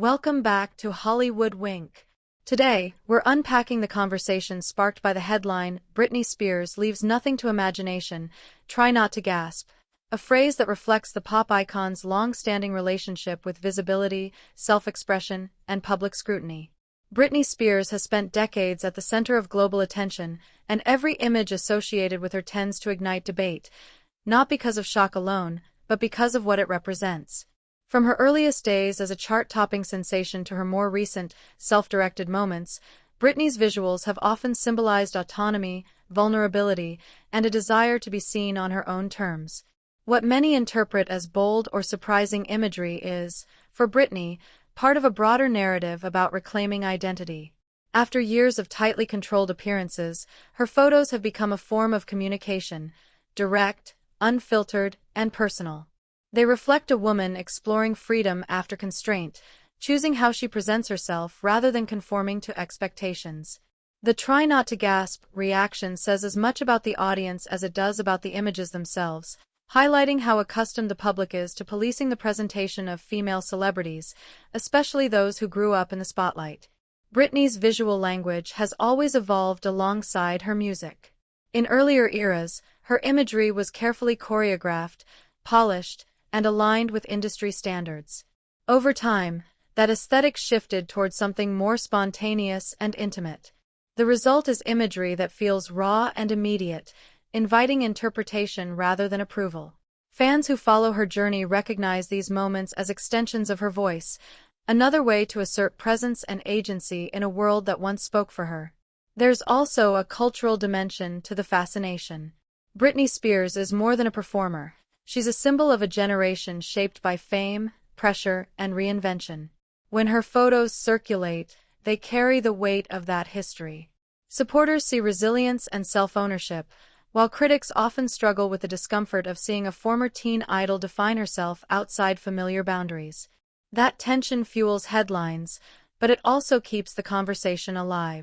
Welcome back to Hollywood Wink. Today, we're unpacking the conversation sparked by the headline, Britney Spears leaves nothing to imagination, try not to gasp. A phrase that reflects the pop icon's long-standing relationship with visibility, self-expression, and public scrutiny. Britney Spears has spent decades at the center of global attention, and every image associated with her tends to ignite debate, not because of shock alone, but because of what it represents. From her earliest days as a chart-topping sensation to her more recent, self-directed moments, Britney's visuals have often symbolized autonomy, vulnerability, and a desire to be seen on her own terms. What many interpret as bold or surprising imagery is, for Britney, part of a broader narrative about reclaiming identity. After years of tightly controlled appearances, her photos have become a form of communication, direct, unfiltered, and personal. They reflect a woman exploring freedom after constraint, choosing how she presents herself rather than conforming to expectations. The "try not to gasp" reaction says as much about the audience as it does about the images themselves, highlighting how accustomed the public is to policing the presentation of female celebrities, especially those who grew up in the spotlight. Britney's visual language has always evolved alongside her music. In earlier eras, her imagery was carefully choreographed, polished, and aligned with industry standards. Over time, that aesthetic shifted toward something more spontaneous and intimate. The result is imagery that feels raw and immediate, inviting interpretation rather than approval. Fans who follow her journey recognize these moments as extensions of her voice, another way to assert presence and agency in a world that once spoke for her. There's also a cultural dimension to the fascination. Britney Spears is more than a performer. She's a symbol of a generation shaped by fame, pressure, and reinvention. When her photos circulate, they carry the weight of that history. Supporters see resilience and self-ownership, while critics often struggle with the discomfort of seeing a former teen idol define herself outside familiar boundaries. That tension fuels headlines, but it also keeps the conversation alive.